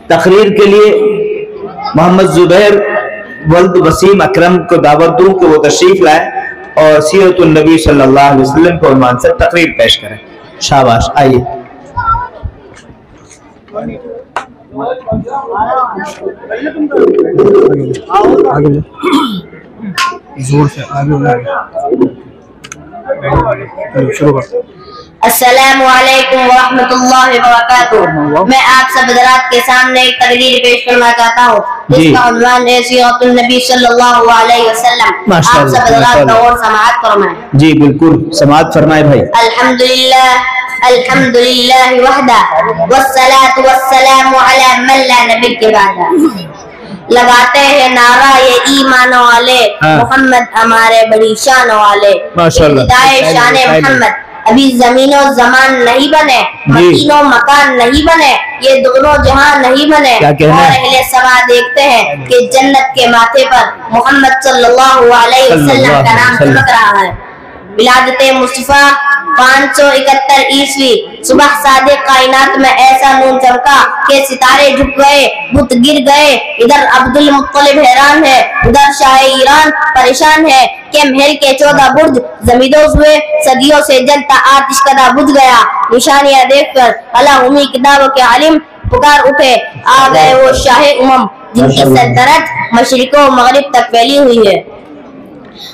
تقریر کے لیے محمد زبیر ولد وسیم اکرم کو دعوت دوں کہ وہ تشریف لائیں اور سیرت النبی صلی اللہ علیہ وسلم کے عنوان سے تقریر پیش کریں. شاباش, آئیے. السلام علیکم ورحمۃ اللہ وبرکاتہ. میں آپ سب حضرات کے سامنے ایک تقریر پیش کرنا چاہتا ہوں جس کا عنوان ہے سیرت النبی صلی اللہ علیہ وسلم. آپ سب حضرات غور سماعت فرمائیں. جی بالکل سماعت فرمائیں بھائی. الحمدللہ وحدہ والصلاۃ والسلام علی من لا نبی بعدہ. لگاتے ہیں نعرہ یہ ایمان والے, محمد ہمارے بڑی شان والے. ابتدائے شان محمد, ابھی زمین و زمان نہیں بنے, مکین و مکان نہیں بنے, یہ دونوں جہاں نہیں بنے, اور اہل سما دیکھتے ہیں کہ جنت کے ماتھے پر محمد صلی اللہ علیہ وسلم کا نام چمک رہا ہے. ولادت مصطفیٰ 571 عیسوی صبح صادق کائنات میں ایسا نور چمکا کہ ستارے جھک گئے, بت گر گئے. ادھر عبد المطلب حیران ہے, ادھر شاہ ایران پریشان ہے کہ محل کے 14 برج زمیدوز ہوئے, صدیوں سے جلتا آتش کدا بجھ گیا. نشانیاں دیکھ کر علامی کتابوں کے عالم پکار اٹھے, آ گئے وہ شاہ امم جن کی سلطنت مشرق و مغرب تک پھیلی ہوئی ہے.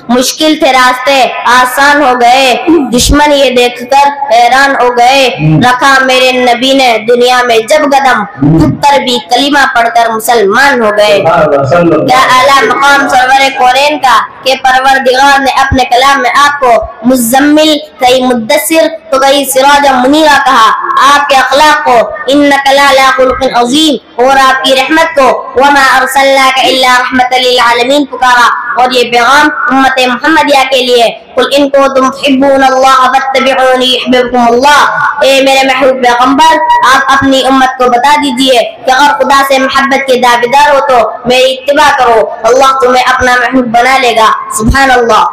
مشکل تھے راستے آسان ہو گئے, دشمن یہ دیکھ کر حیران ہو گئے. رکھا میرے نبی نے دنیا میں جب قدم, پتر بھی کلمہ پڑھ کر مسلمان ہو گئے. کیا اعلیٰ مقام سرور کونین کا کہ پروردگار نے اپنے کلام میں آپ کو مزمل, کئی مدثر تو کئی سراج منیرہ کہا. آپ کے اخلاق کو انک لعلی خلق عظیم, اور آپ کی رحمت کو وما ارسلناک الا رحمت للعالمین پکارا. اور یہ پیغام امت محمدیہ کے لیے, قل ان کنتم تحبون اللہ فاتبعونی یحببکم اللہ. اے میرے محبوب پیغمبر, آپ اپنی امت کو بتا دیجئے کہ اگر خدا سے محبت کے دعویدار ہو تو میری اتباع کرو, اللہ تمہیں اپنا محبوب بنا لے گا. سبحان اللہ.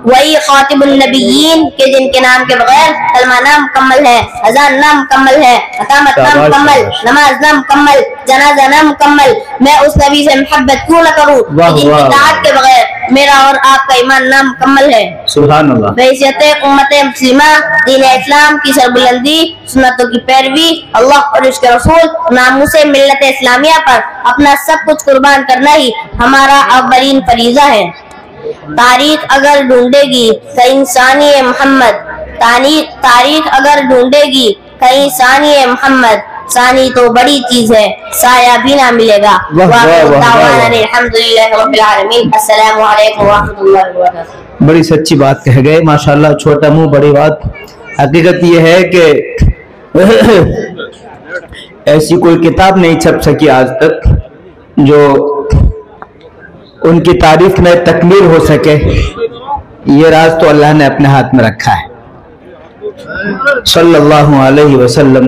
وہی خاطب النبیین کہ جن کے نام کے بغیر کلمہ نہ مکمل ہے, اذان نہ مکمل ہے, اقامت نہ مکمل, نماز نہ مکمل, جنازہ نہ مکمل. میں اس نبی سے محبت کیوں نہ کروں کہ جن کی اطاعت کے بغیر میرا اور آپ کا ایمان نہ مکمل ہے. سبحان اللہ. بحیثیت امت مسلمہ دین اسلام کی سربلندی, سنتوں کی پیروی, اللہ اور اس کے رسول, ناموس ملت اسلامیہ پر اپنا سب کچھ قربان کرنا ہی ہمارا اولین فریضہ ہے. تاریخ اگر ڈھونڈے گی کہیں ثانی محمد, تاریخ اگر ڈھونڈے گی کہیں ثانی محمد, ثانی تو بڑی چیز ہے, سایہ بھی نہ ملے گا. الحمدللہ رب العالمین. السلام علیکم ورحمۃ اللہ وبرکاتہ. بڑی سچی بات کہہ گئے ماشاءاللہ, چھوٹا منہ بڑی بات. حقیقت یہ ہے کہ ایسی کوئی کتاب نہیں چھپ سکی آج تک جو ان کی تعریف میں تکمیل ہو سکے. یہ راز تو اللہ نے اپنے ہاتھ میں رکھا ہے. صلی اللہ علیہ وسلم.